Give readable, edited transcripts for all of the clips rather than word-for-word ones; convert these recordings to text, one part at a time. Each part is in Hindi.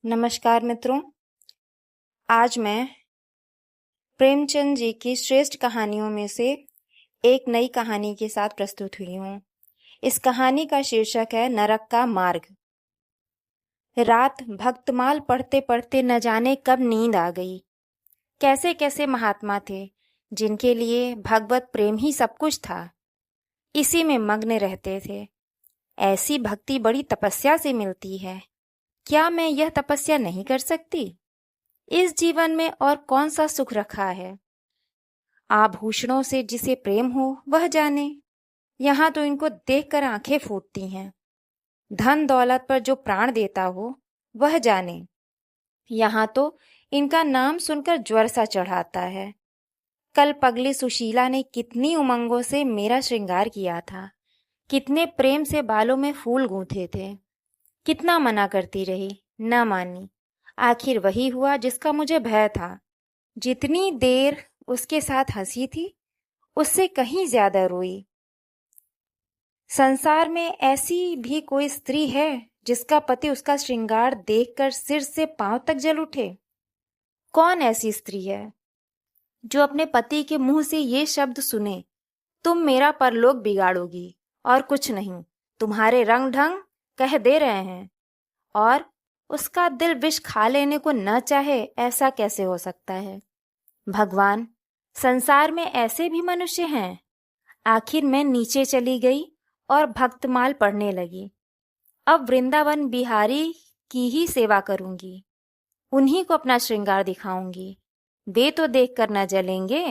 नमस्कार मित्रों। आज मैं प्रेमचंद जी की श्रेष्ठ कहानियों में से एक नई कहानी के साथ प्रस्तुत हुई हूँ। इस कहानी का शीर्षक है नरक का मार्ग। रात भक्तमाल पढ़ते पढ़ते न जाने कब नींद आ गई। कैसे कैसे महात्मा थे जिनके लिए भगवत प्रेम ही सब कुछ था, इसी में मग्न रहते थे। ऐसी भक्ति बड़ी तपस्या से मिलती है। क्या मैं यह तपस्या नहीं कर सकती? इस जीवन में और कौन सा सुख रखा है? आभूषणों से जिसे प्रेम हो वह जाने। यहाँ तो इनको देखकर आंखें फूटती हैं। धन दौलत पर जो प्राण देता हो वह जाने। यहाँ तो इनका नाम सुनकर ज्वर सा चढ़ाता है। कल पगली सुशीला ने कितनी उमंगों से मेरा श्रृंगार किया था, कितने प्रेम से बालों में फूल गूंथे थे। कितना मना करती रही, न मानी। आखिर वही हुआ जिसका मुझे भय था। जितनी देर उसके साथ हंसी थी, उससे कहीं ज्यादा रोई। संसार में ऐसी भी कोई स्त्री है जिसका पति उसका श्रृंगार देखकर सिर से पांव तक जल उठे? कौन ऐसी स्त्री है जो अपने पति के मुंह से ये शब्द सुने, तुम मेरा परलोक बिगाड़ोगी और कुछ नहीं, तुम्हारे रंग ढंग कह दे रहे हैं, और उसका दिल विष खा लेने को न चाहे? ऐसा कैसे हो सकता है? भगवान, संसार में ऐसे भी मनुष्य हैं। आखिर मैं नीचे चली गई और भक्तमाल पढ़ने लगी। अब वृंदावन बिहारी की ही सेवा करूंगी, उन्हीं को अपना श्रृंगार दिखाऊंगी। वे तो देखकर न जलेंगे,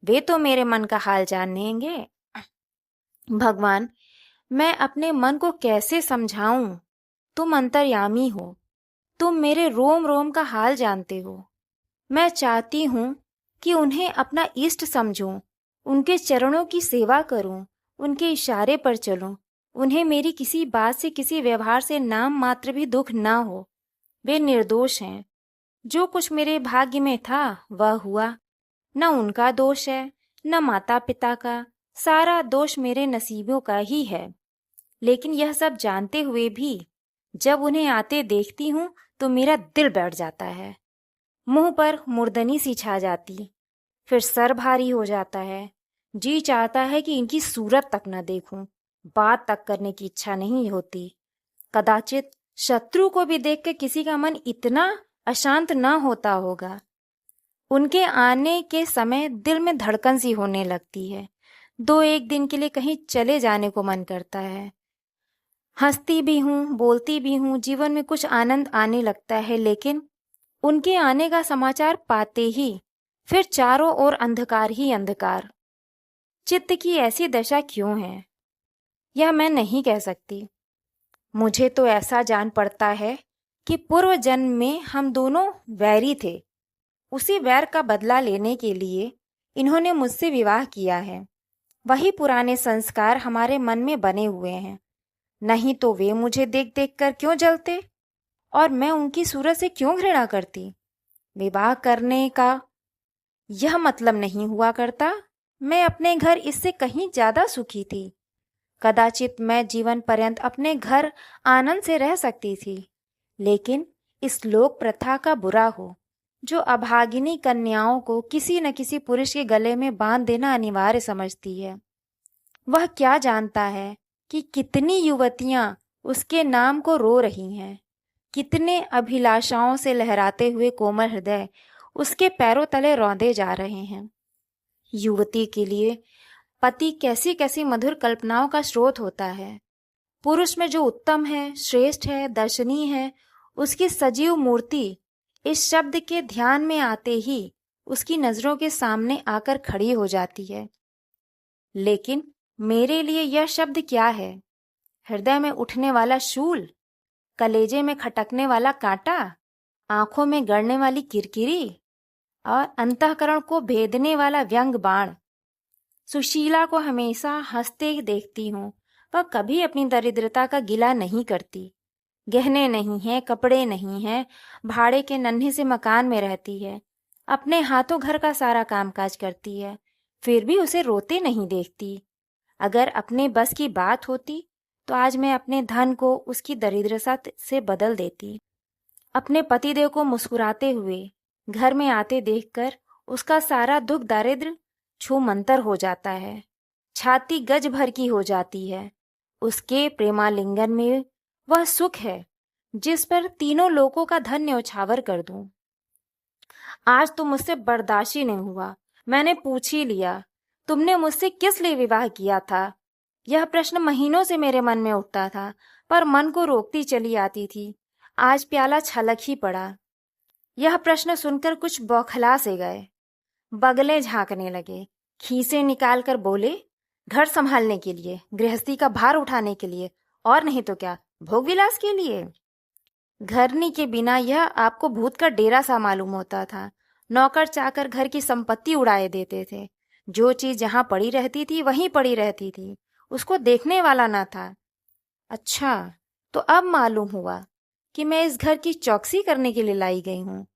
वे तो मेरे मन का हाल जानेंगे। भगवान, मैं अपने मन को कैसे समझाऊं? तुम अंतर्यामी हो, तुम मेरे रोम रोम का हाल जानते हो। मैं चाहती हूं कि उन्हें अपना इष्ट समझूं, उनके चरणों की सेवा करूं, उनके इशारे पर चलूं। उन्हें मेरी किसी बात से, किसी व्यवहार से नाम मात्र भी दुख ना हो। वे निर्दोष हैं। जो कुछ मेरे भाग्य में था वह हुआ। न उनका दोष है, न माता पिता का। सारा दोष मेरे नसीबों का ही है। लेकिन यह सब जानते हुए भी जब उन्हें आते देखती हूँ तो मेरा दिल बैठ जाता है। मुंह पर मुर्दनी सी छा जाती, फिर सर भारी हो जाता है। जी चाहता है कि इनकी सूरत तक न देखूं, बात तक करने की इच्छा नहीं होती। कदाचित शत्रु को भी देख के किसी का मन इतना अशांत न होता होगा। उनके आने के समय दिल में धड़कन सी होने लगती है। 2-1 दिन के लिए कहीं चले जाने को मन करता है। हंसती भी हूँ, बोलती भी हूँ, जीवन में कुछ आनंद आने लगता है। लेकिन उनके आने का समाचार पाते ही फिर चारों ओर अंधकार ही अंधकार। चित्त की ऐसी दशा क्यों है, यह मैं नहीं कह सकती। मुझे तो ऐसा जान पड़ता है कि पूर्व जन्म में हम दोनों वैरी थे। उसी वैर का बदला लेने के लिए इन्होंने मुझसे विवाह किया है। वही पुराने संस्कार हमारे मन में बने हुए हैं। नहीं तो वे मुझे देख देख कर क्यों जलते और मैं उनकी सूरत से क्यों घृणा करती? विवाह करने का यह मतलब नहीं हुआ करता। मैं अपने घर इससे कहीं ज्यादा सुखी थी। कदाचित मैं जीवन पर्यंत अपने घर आनंद से रह सकती थी। लेकिन इस लोक प्रथा का बुरा हो, जो अभागिनी कन्याओं को किसी न किसी पुरुष के गले में बांध देना अनिवार्य समझती है। वह क्या जानता है कि कितनी युवतियां उसके नाम को रो रही हैं। कितने अभिलाषाओं से लहराते हुए कोमल हृदय उसके पैरों तले रौंदे जा रहे हैं। युवती के लिए पति कैसी कैसी मधुर कल्पनाओं का स्रोत होता है। पुरुष में जो उत्तम है, श्रेष्ठ है, दर्शनीय है, उसकी सजीव मूर्ति इस शब्द के ध्यान में आते ही उसकी नजरों के सामने आकर खड़ी हो जाती है। लेकिन मेरे लिए यह शब्द क्या है? हृदय में उठने वाला शूल, कलेजे में खटकने वाला कांटा, आंखों में गड़ने वाली किरकिरी और अंतःकरण को भेदने वाला व्यंग बाण। सुशीला को हमेशा हंसते देखती हूँ। वह कभी अपनी दरिद्रता का गिला नहीं करती। गहने नहीं है, कपड़े नहीं है, भाड़े के नन्हे से मकान में रहती है। अपने हाथों घर का सारा कामकाज करती है, फिर भी उसे रोते नहीं देखती। अगर अपने बस की बात होती तो आज मैं अपने धन को उसकी दरिद्रता से बदल देती। अपने पतिदेव को मुस्कुराते हुए घर में आते देखकर उसका सारा दुख दारिद्र छूमंतर हो जाता है, छाती गज भर की हो जाती है। उसके प्रेमालिंगन में वह सुख है जिस पर तीनों लोकों का धन न्यौछावर कर दूं। आज तो मुझसे बर्दाश्त ही नहीं हुआ। मैंने पूछ ही लिया, तुमने मुझसे किस लिए विवाह किया था? यह प्रश्न महीनों से मेरे मन में उठता था, पर मन को रोकती चली आती थी। आज प्याला छलक ही पड़ा। यह प्रश्न सुनकर कुछ बौखला से गए, बगले झांकने लगे, खीसे निकाल कर बोले, घर संभालने के लिए, गृहस्थी का भार उठाने के लिए, और नहीं तो क्या, भोग विलास के लिए। घरनी के बिना यह आपको भूत का डेरा सा मालूम होता था। नौकर चाकर घर की संपत्ति उड़ाए देते थे। जो चीज जहां पड़ी रहती थी वहीं पड़ी रहती थी, उसको देखने वाला ना था। अच्छा, तो अब मालूम हुआ कि मैं इस घर की चौकसी करने के लिए लाई गई हूँ।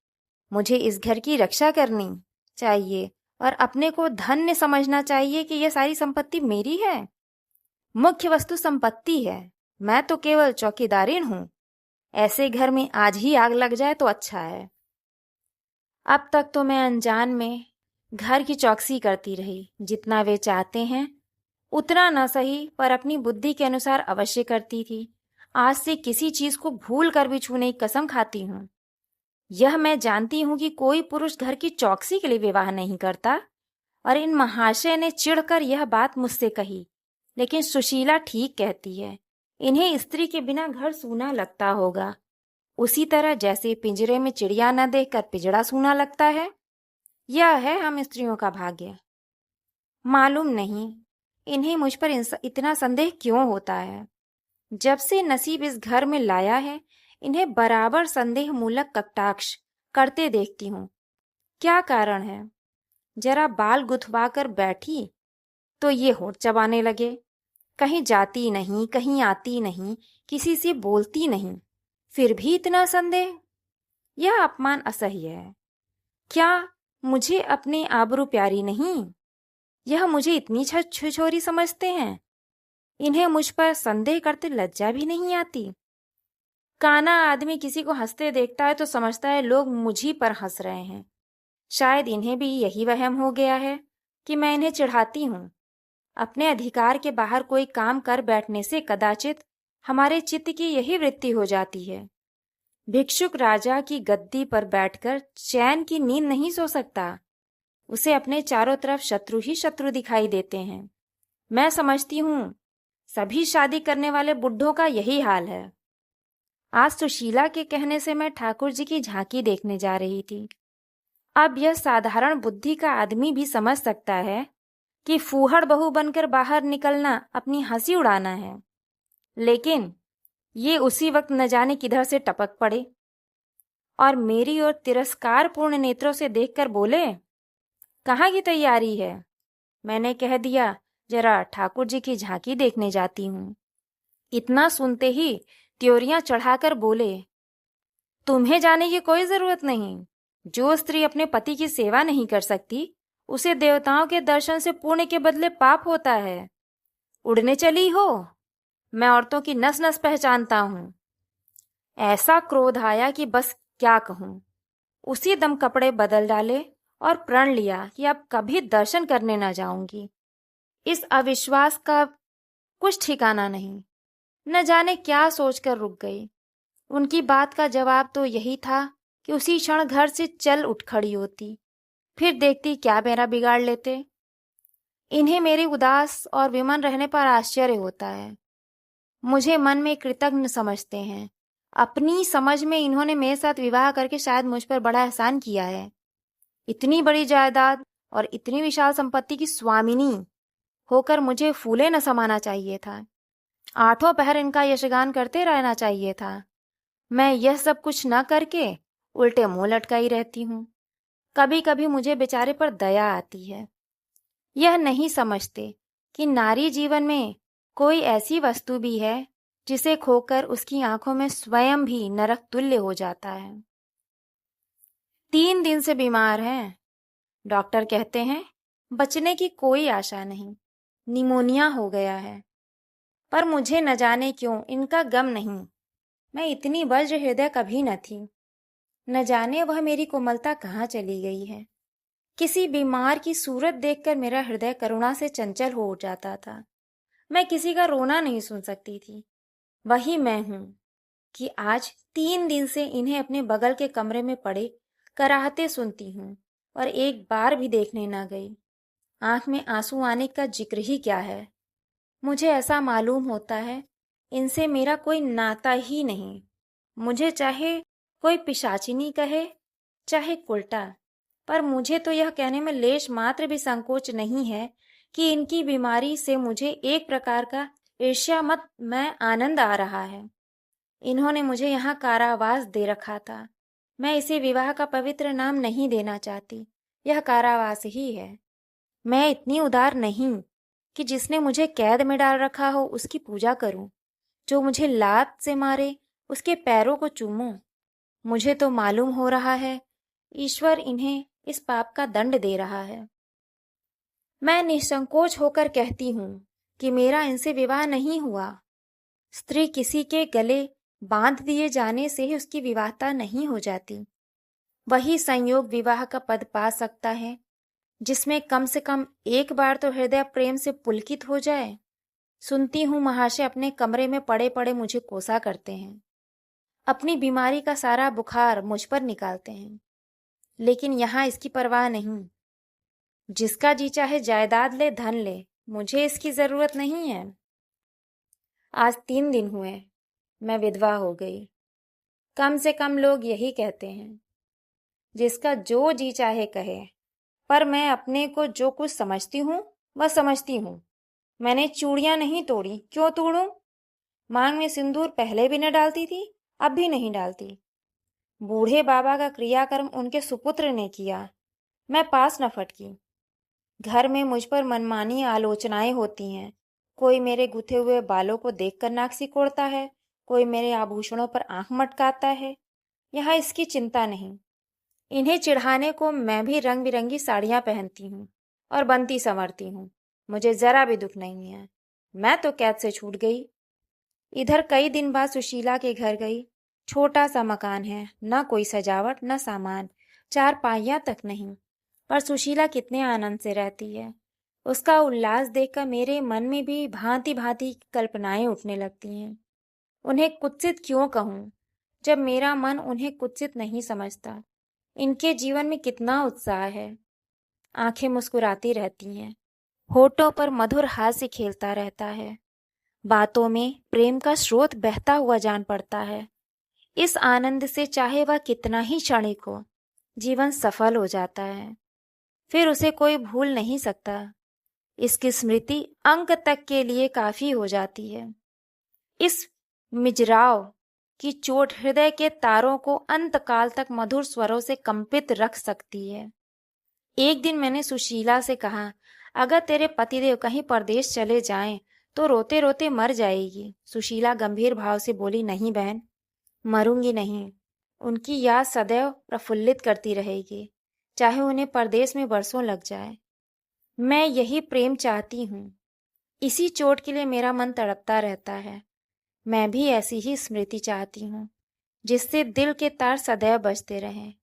मुझे इस घर की रक्षा करनी चाहिए और अपने को धन्य समझना चाहिए कि यह सारी संपत्ति मेरी है। मुख्य वस्तु संपत्ति है, मैं तो केवल चौकीदारिन हूँ। ऐसे घर में आज ही आग लग जाए तो अच्छा है। अब तक तो मैं अनजान में घर की चौकसी करती रही। जितना वे चाहते हैं उतना न सही, पर अपनी बुद्धि के अनुसार अवश्य करती थी। आज से किसी चीज को भूल कर भी छूने की कसम खाती हूँ। यह मैं जानती हूँ कि कोई पुरुष घर की चौकसी के लिए विवाह नहीं करता, और इन महाशय ने चिढ़कर यह बात मुझसे कही। लेकिन सुशीला ठीक कहती है, इन्हें स्त्री के बिना घर सूना लगता होगा, उसी तरह जैसे पिंजरे में चिड़िया न देखकर पिंजड़ा सूना लगता है। यह है हम स्त्रियों का भाग्य। मालूम नहीं इन्हें मुझ पर इतना संदेह क्यों होता है। जब से नसीब इस घर में लाया है, इन्हें बराबर संदेह मूलक कटाक्ष करते देखती हूँ। क्या कारण है? जरा बाल गुथवा कर बैठी तो ये होठ चबाने लगे। कहीं जाती नहीं, कहीं आती नहीं, किसी से बोलती नहीं, फिर भी इतना संदेह। यह अपमान असह्य है। क्या मुझे अपनी आबरू प्यारी नहीं? यह मुझे इतनी छछोरी समझते हैं? इन्हें मुझ पर संदेह करते लज्जा भी नहीं आती? काना आदमी किसी को हंसते देखता है तो समझता है लोग मुझी पर हंस रहे हैं। शायद इन्हें भी यही वहम हो गया है कि मैं इन्हें चिढ़ाती हूँ। अपने अधिकार के बाहर कोई काम कर बैठने से कदाचित हमारे चित्त की यही वृत्ति हो जाती है। भिक्षुक राजा की गद्दी पर बैठकर चैन की नींद नहीं सो सकता। उसे अपने चारों तरफ शत्रु ही शत्रु दिखाई देते हैं। मैं समझती हूँ सभी शादी करने वाले बुढ़ों का यही हाल है। आज सुशीला के कहने से मैं ठाकुर जी की झांकी देखने जा रही थी। अब यह साधारण बुद्धि का आदमी भी समझ सकता है कि फूहड़ बहू बनकर बाहर निकलना अपनी हंसी उड़ाना है, लेकिन ये उसी वक्त न जाने किधर से टपक पड़े और मेरी ओर तिरस्कारपूर्ण नेत्रों से देखकर बोले, कहाँ की तैयारी है? मैंने कह दिया, जरा ठाकुर जी की झांकी देखने जाती हूँ। इतना सुनते ही त्योरियां चढ़ाकर बोले, तुम्हें जाने की कोई जरूरत नहीं। जो स्त्री अपने पति की सेवा नहीं कर सकती उसे देवताओं के दर्शन से पुण्य के बदले पाप होता है। उड़ने चली हो? मैं औरतों की नस नस पहचानता हूँ। ऐसा क्रोध आया कि बस क्या कहूँ। उसी दम कपड़े बदल डाले और प्रण लिया कि अब कभी दर्शन करने न जाऊंगी। इस अविश्वास का कुछ ठिकाना नहीं। न जाने क्या सोचकर रुक गई। उनकी बात का जवाब तो यही था कि उसी क्षण घर से चल उठ खड़ी होती, फिर देखती क्या मेरा बिगाड़ लेते। इन्हें मेरे उदास और विमन रहने पर आश्चर्य होता है। मुझे मन में कृतज्ञ समझते हैं। अपनी समझ में इन्होंने मेरे साथ विवाह करके शायद मुझ पर बड़ा एहसान किया है। इतनी बड़ी जायदाद और इतनी विशाल संपत्ति की स्वामिनी होकर मुझे फूले न समाना चाहिए था। आठों पहर इनका यशगान करते रहना चाहिए था। मैं यह सब कुछ न करके उल्टे मुंह लटकाई रहती हूँ। कभी कभी मुझे बेचारे पर दया आती है। यह नहीं समझते कि नारी जीवन में कोई ऐसी वस्तु भी है जिसे खोकर उसकी आंखों में स्वयं भी नरक तुल्य हो जाता है। 3 दिन से बीमार हैं। डॉक्टर कहते हैं बचने की कोई आशा नहीं, निमोनिया हो गया है। पर मुझे न जाने क्यों इनका गम नहीं। मैं इतनी वज्र हृदय कभी न थी। न जाने वह मेरी कोमलता कहाँ चली गई है। किसी बीमार की सूरत देखकर मेरा हृदय करुणा से चंचल हो जाता था। मैं किसी का रोना नहीं सुन सकती थी। वही मैं हूँ कि आज 3 दिन से इन्हें अपने बगल के कमरे में पड़े कराहते सुनती हूँ और एक बार भी देखने न गई। आंख में आंसू आने का जिक्र ही क्या है। मुझे ऐसा मालूम होता है इनसे मेरा कोई नाता ही नहीं। मुझे चाहे कोई पिशाचिनी कहे, चाहे उल्टा, पर मुझे तो यह कहने में लेश मात्र भी संकोच नहीं है कि इनकी बीमारी से मुझे एक प्रकार का ईर्ष्यामत में आनंद आ रहा है। इन्होंने मुझे यहाँ कारावास दे रखा था। मैं इसे विवाह का पवित्र नाम नहीं देना चाहती, यह कारावास ही है। मैं इतनी उदार नहीं कि जिसने मुझे कैद में डाल रखा हो उसकी पूजा करूं, जो मुझे लात से मारे उसके पैरों को चूमूं। मुझे तो मालूम हो रहा है ईश्वर इन्हें इस पाप का दंड दे रहा है। मैं निसंकोच होकर कहती हूँ कि मेरा इनसे विवाह नहीं हुआ। स्त्री किसी के गले बांध दिए जाने से ही उसकी विवाहता नहीं हो जाती। वही संयोग विवाह का पद पा सकता है जिसमें कम से कम एक बार तो हृदय प्रेम से पुलकित हो जाए। सुनती हूँ महाशय अपने कमरे में पड़े पड़े मुझे कोसा करते हैं, अपनी बीमारी का सारा बुखार मुझ पर निकालते हैं, लेकिन यहाँ इसकी परवाह नहीं। जिसका जी चाहे जायदाद ले, धन ले, मुझे इसकी जरूरत नहीं है। आज 3 दिन हुए मैं विधवा हो गई। कम से कम लोग यही कहते हैं, जिसका जो जी चाहे कहे, पर मैं अपने को जो कुछ समझती हूँ वह समझती हूँ। मैंने चूड़ियां नहीं तोड़ी, क्यों तोड़ूं? मांग में सिंदूर पहले भी न डालती थी, अब भी नहीं डालती। बूढ़े बाबा का क्रियाकर्म उनके सुपुत्र ने किया, मैं पास न फटकी। घर में मुझ पर मनमानी आलोचनाएं होती हैं। कोई मेरे गुथे हुए बालों को देखकर नाक सिकोड़ता है, कोई मेरे आभूषणों पर आंख मटकाता है। यहाँ इसकी चिंता नहीं। इन्हें चिढ़ाने को मैं भी रंग बिरंगी साड़ियां पहनती हूँ और बनती संवरती हूँ। मुझे जरा भी दुख नहीं है। मैं तो कैद से छूट गई। इधर कई दिन बाद सुशीला के घर गई। छोटा सा मकान है, न कोई सजावट न सामान, 4 पाइयां तक नहीं, पर सुशीला कितने आनंद से रहती है। उसका उल्लास देखकर मेरे मन में भी भांति भांति की कल्पनाएं उठने लगती हैं। उन्हें कुत्सित क्यों कहूँ, जब मेरा मन उन्हें कुत्सित नहीं समझता। इनके जीवन में कितना उत्साह है। आंखें मुस्कुराती रहती हैं, होठों पर मधुर हास्य खेलता रहता है, बातों में प्रेम का स्रोत बहता हुआ जान पड़ता है। इस आनंद से चाहे वह कितना ही क्षणिक हो, जीवन सफल हो जाता है। फिर उसे कोई भूल नहीं सकता। इसकी स्मृति अंक तक के लिए काफी हो जाती है। इस मिजराव की चोट हृदय के तारों को अंतकाल तक मधुर स्वरों से कंपित रख सकती है। एक दिन मैंने सुशीला से कहा, अगर तेरे पतिदेव कहीं परदेश चले जाएं तो रोते रोते मर जाएगी। सुशीला गंभीर भाव से बोली, नहीं बहन, मरूंगी नहीं। उनकी याद सदैव प्रफुल्लित करती रहेगी, चाहे उन्हें परदेश में बरसों लग जाए। मैं यही प्रेम चाहती हूँ। इसी चोट के लिए मेरा मन तड़पता रहता है। मैं भी ऐसी ही स्मृति चाहती हूँ, जिससे दिल के तार सदैव बजते रहें,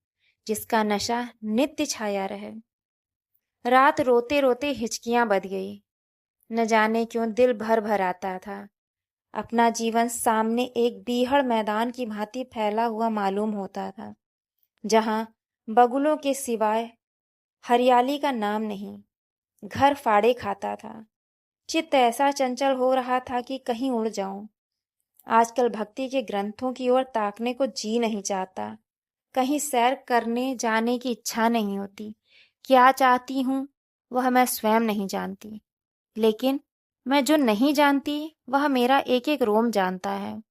जिसका नशा नित्य छाया रहे। रात रोते रोते हिचकियां बध गई। न जाने क्यों दिल भर भर आता था। अपना जीवन सामने एक बीहड़ मैदान की भांति फैला हुआ मालूम होता था, जहां बगुलों के सिवाय हरियाली का नाम नहीं। घर फाड़े खाता था। चित्त ऐसा चंचल हो रहा था कि कहीं उड़ जाऊं। आजकल भक्ति के ग्रंथों की ओर ताकने को जी नहीं चाहता। कहीं सैर करने जाने की इच्छा नहीं होती। क्या चाहती हूँ वह मैं स्वयं नहीं जानती, लेकिन मैं जो नहीं जानती वह मेरा एक एक रोम जानता है।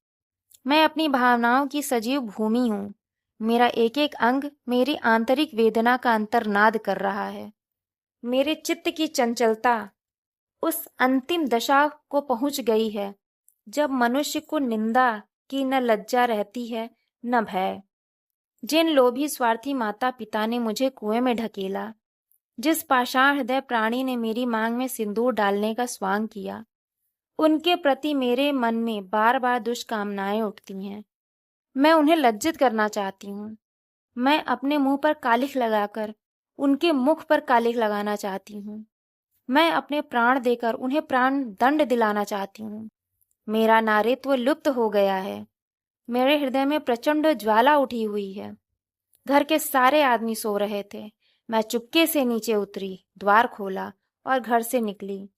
मैं अपनी भावनाओं की सजीव भूमि हूँ। मेरा एक एक अंग मेरी आंतरिक वेदना का अंतर्नाद कर रहा है। मेरे चित्त की चंचलता उस अंतिम दशा को पहुंच गई है जब मनुष्य को निंदा की न लज्जा रहती है न भय। जिन लोभी स्वार्थी माता पिता ने मुझे कुएं में ढकेला, जिस पाषाण हृदय प्राणी ने मेरी मांग में सिंदूर डालने का स्वांग किया, उनके प्रति मेरे मन में बार बार दुष्कामनाएं उठती हैं। मैं उन्हें लज्जित करना चाहती हूँ। मैं अपने मुंह पर कालिख लगाकर उनके मुख पर कालिख लगाना चाहती हूँ। मैं अपने प्राण देकर उन्हें प्राण दंड दिलाना चाहती हूँ। मेरा नारीत्व लुप्त हो गया है। मेरे हृदय में प्रचंड ज्वाला उठी हुई है। घर के सारे आदमी सो रहे थे। मैं चुपके से नीचे उतरी, द्वार खोला और घर से निकली।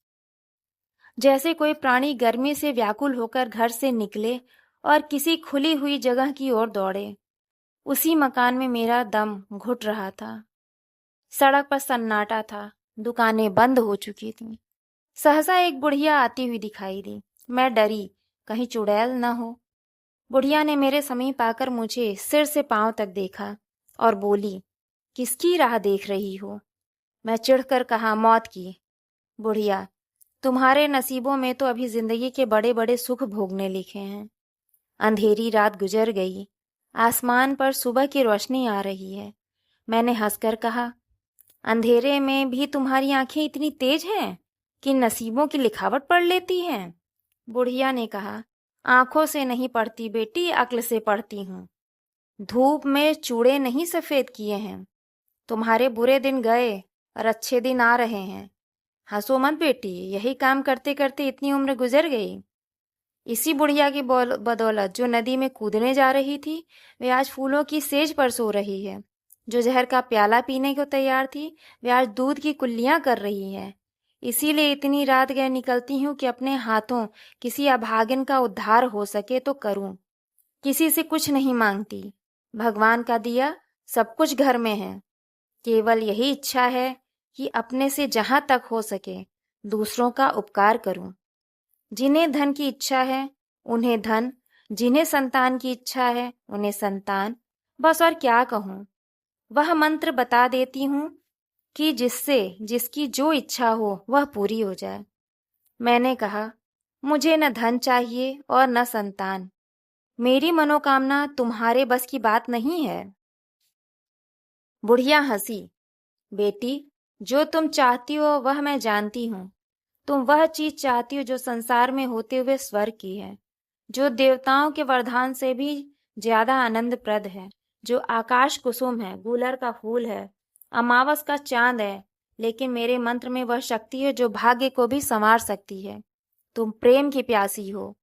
जैसे कोई प्राणी गर्मी से व्याकुल होकर घर से निकले और किसी खुली हुई जगह की ओर दौड़े, उसी मकान में मेरा दम घुट रहा था। सड़क पर सन्नाटा था। दुकानें बंद हो चुकी थीं। सहसा एक बुढ़िया आती हुई दिखाई दी। मैं डरी, कहीं चुड़ैल न हो। बुढ़िया ने मेरे समीप आकर मुझे सिर से पांव तक देखा और बोली, किसकी राह देख रही हो? मैं चिढ़कर कहा, मौत की। बुढ़िया, तुम्हारे नसीबों में तो अभी जिंदगी के बड़े बड़े सुख भोगने लिखे हैं। अंधेरी रात गुजर गई। आसमान पर सुबह की रोशनी आ रही है। मैंने हंसकर कहा, अंधेरे में भी तुम्हारी आंखें इतनी तेज हैं कि नसीबों की लिखावट पढ़ लेती हैं। बुढ़िया ने कहा, आंखों से नहीं पढ़ती बेटी, अक्ल से पढ़ती हूँ। धूप में चूड़े नहीं सफेद किए हैं। तुम्हारे बुरे दिन गए और अच्छे दिन आ रहे हैं। हंसो मत बेटी, यही काम करते करते इतनी उम्र गुजर गई। इसी बुढ़िया की बदौलत जो नदी में कूदने जा रही थी, वे आज फूलों की सेज पर सो रही है। जो जहर का प्याला पीने को तैयार थी, वे आज दूध की कुल्लियां कर रही है। इसीलिए इतनी रात गए निकलती हूँ कि अपने हाथों किसी अभागिन का उद्धार हो सके तो करूं। किसी से कुछ नहीं मांगती। भगवान का दिया सब कुछ घर में है। केवल यही इच्छा है कि अपने से जहां तक हो सके दूसरों का उपकार करूं। जिन्हें धन की इच्छा है उन्हें धन, जिन्हें संतान की इच्छा है उन्हें संतान। बस और क्या कहूं। वह मंत्र बता देती हूं कि जिससे जिसकी जो इच्छा हो वह पूरी हो जाए। मैंने कहा, मुझे न धन चाहिए और न संतान। मेरी मनोकामना तुम्हारे बस की बात नहीं है। बुढ़िया हंसी, बेटी, जो तुम चाहती हो वह मैं जानती हूँ। तुम वह चीज चाहती हो जो संसार में होते हुए स्वर्ग की है, जो देवताओं के वरदान से भी ज्यादा आनंदप्रद है, जो आकाश कुसुम है, गूलर का फूल है, अमावस का चांद है। लेकिन मेरे मंत्र में वह शक्ति है जो भाग्य को भी संवार सकती है। तुम प्रेम की प्यासी हो।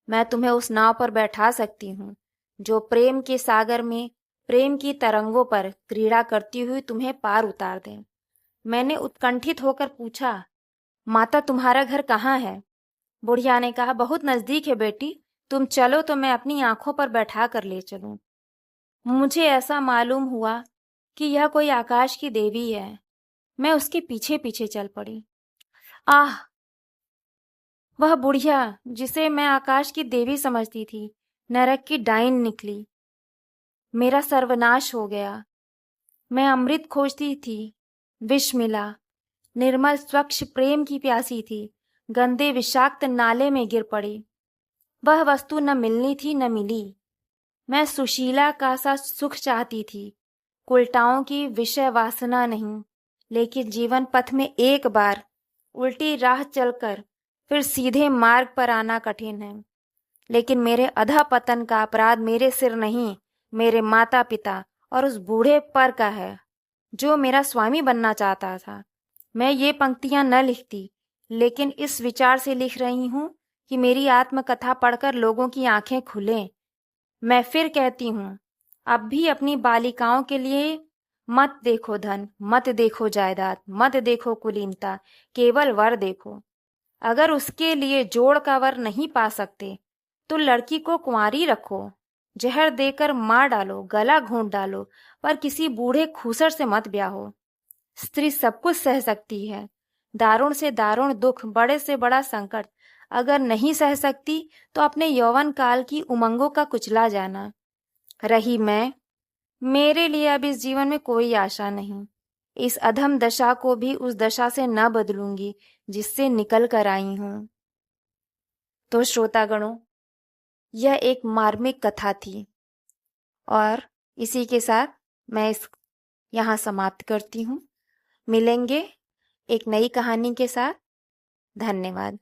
मैं तुम्हें उस नाव पर बैठा सकती हूँ जो प्रेम के सागर में प्रेम की तरंगों पर क्रीड़ा करती हुई तुम्हें पार उतार दे। मैंने उत्कंठित होकर पूछा, माता तुम्हारा घर कहाँ है? बुढ़िया ने कहा, बहुत नजदीक है बेटी, तुम चलो तो मैं अपनी आंखों पर बैठा कर ले चलूं। मुझे ऐसा मालूम हुआ कि यह कोई आकाश की देवी है। मैं उसके पीछे पीछे चल पड़ी। आह, वह बुढ़िया जिसे मैं आकाश की देवी समझती थी, नरक की डाइन निकली। मेरा सर्वनाश हो गया। मैं अमृत खोजती थी, विष मिला। निर्मल स्वच्छ प्रेम की प्यासी थी, गंदे विषाक्त नाले में गिर पड़ी। वह वस्तु न मिलनी थी न मिली। मैं सुशीला का सा सुख चाहती थी, कुलटाओं की विषय वासना नहीं। लेकिन जीवन पथ में एक बार उल्टी राह चलकर फिर सीधे मार्ग पर आना कठिन है। लेकिन मेरे अधःपतन का अपराध मेरे सिर नहीं, मेरे माता पिता और उस बूढ़े पर का है जो मेरा स्वामी बनना चाहता था। मैं ये पंक्तियां न लिखती, लेकिन इस विचार से लिख रही हूँ कि मेरी आत्मकथा पढ़कर लोगों की आंखें खुलें। मैं फिर कहती हूँ, अब भी अपनी बालिकाओं के लिए मत देखो धन, मत देखो जायदाद, मत देखो कुलीनता, केवल वर देखो। अगर उसके लिए जोड़ का वर नहीं पा सकते तो लड़की को कुंवारी रखो। जहर देकर मार डालो, गला घोंट डालो, पर किसी बूढ़े खूसर से मत ब्याहो। स्त्री सब कुछ सह सकती है। दारुण से दारुण दुख, बड़े से बड़ा संकट अगर नहीं सह सकती तो अपने यौवन काल की उमंगों का कुचला जाना। रही मैं, मेरे लिए अब इस जीवन में कोई आशा नहीं। इस अधम दशा को भी उस दशा से न बदलूंगी जिससे निकल कर आई हूं। तो श्रोतागणों, यह एक मार्मिक कथा थी और इसी के साथ मैं इस यहाँ समाप्त करती हूँ। मिलेंगे एक नई कहानी के साथ। धन्यवाद।